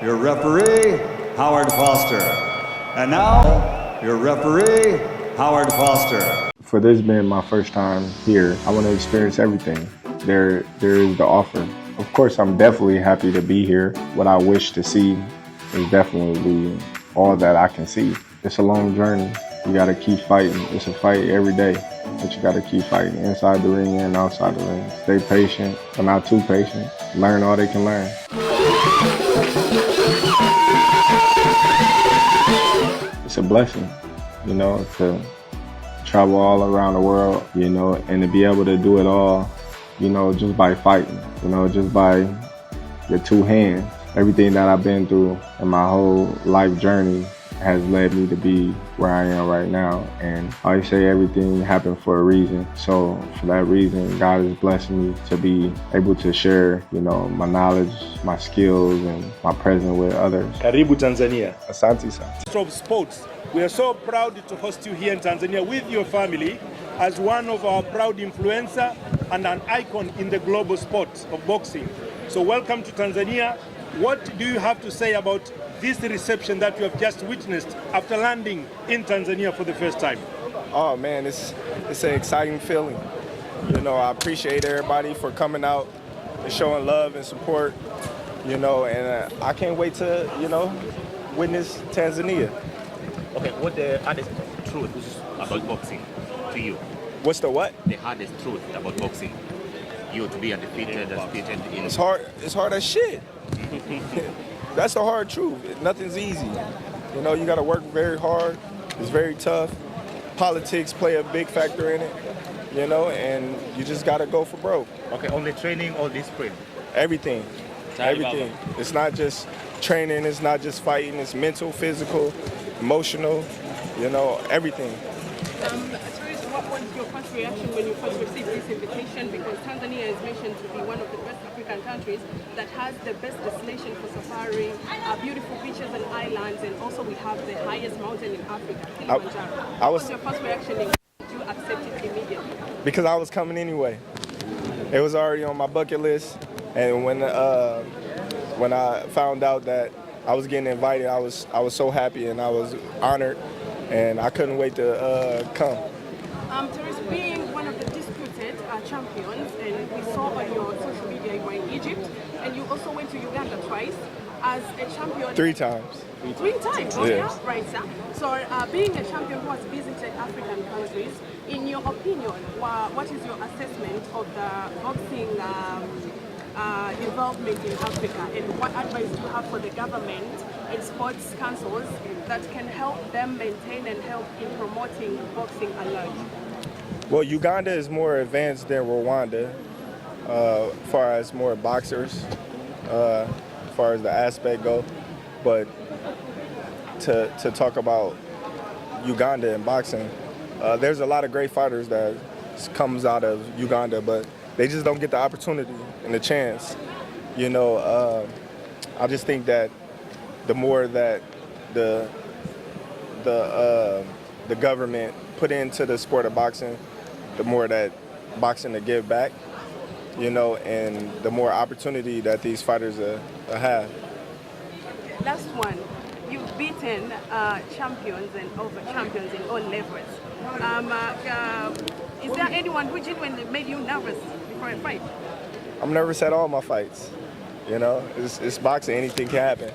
your referee, Howard Foster. And now, your referee, Howard Foster. For this being my first time here, I want to experience everything. There is the offer. Of course, I'm definitely happy to be here. What I wish to see is definitely all that I can see. It's a long journey. You got to keep fighting. It's a fight every day, but you got to keep fighting inside the ring and outside the ring. Stay patient, but not too patient. Learn all they can learn. It's a blessing, you know, to travel all around the world, you know, and to be able to do it all, you know, just by fighting, you know, just by your two hands. Everything that I've been through in my whole life journey has led me to be where I am right now. And I always say everything happened for a reason. So for that reason, God is blessing me to be able to share, you know, my knowledge, my skills, and my presence with others. Karibu Tanzania. Asante sana. Of sports, we are so proud to host you here in Tanzania with your family as one of our proud influencer and an icon in the global sport of boxing. So welcome to Tanzania. What do you have to say about this reception that you have just witnessed after landing in Tanzania for the first time? Oh man, it's an exciting feeling. You know, I appreciate everybody for coming out and showing love and support. You know, and I can't wait to, you know, witness Tanzania. Okay, what the hardest truth about boxing to you? What's the what? The hardest truth about boxing. You to be undefeated, defeated in... It's hard as shit. That's the hard truth. Nothing's easy. You know, you gotta work very hard. It's very tough. Politics play a big factor in it, you know, and you just gotta go for broke. Okay, only training or discipline? Everything. Everything. It's not just training, it's not just fighting, it's mental, physical, emotional, you know, everything. Terence, what was your first reaction when you first received this invitation? Because Tanzania is mentioned to be one of the best African countries that has the best destination for safari, beautiful beaches and islands, and also we have the highest mountain in Africa, Kilimanjaro. What was your first reaction? Did you accept it immediately? Because I was coming anyway. It was already on my bucket list, and when I found out that I was getting invited, I was so happy and I was honored, and I couldn't wait to come. Terence, being one of the disputed champions, and we saw on your social media you were in Egypt, and you also went to Uganda twice as a champion. 3 times. 3 times? Oh, yes. Yeah, right, sir. So being a champion who has visited African countries, in your opinion, what is your assessment of the boxing development in Africa, and what advice do you have for the government and sports councils that can help them maintain and help in promoting boxing at large? Well, Uganda is more advanced than Rwanda, as far as more boxers, as far as the aspect go. But to talk about Uganda and boxing, there's a lot of great fighters that comes out of Uganda, but they just don't get the opportunity and the chance. You know, I just think that the more that the government put into the sport of boxing, the more that boxing to give back, you know, and the more opportunity that these fighters have. Last one, you've beaten champions and over champions in all levels. Is there anyone who genuinely made you nervous before a fight? I'm nervous at all my fights. You know, it's boxing, anything can happen.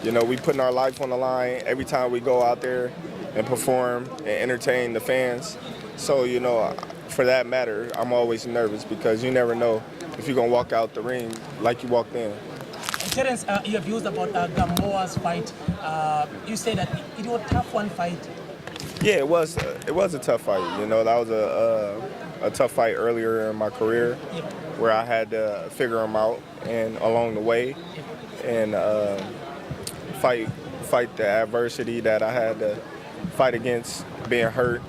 You know, we putting our life on the line every time we go out there and perform and entertain the fans. So, you know, for that matter, I'm always nervous because you never know if you're gonna walk out the ring like you walked in. Terence, your views about Gamboa's fight. You say that it was a tough one fight. Yeah, it was a tough fight. You know, that was a tough fight earlier in my career, where I had to figure them out and along the way, and fight the adversity that I had to fight against being hurt.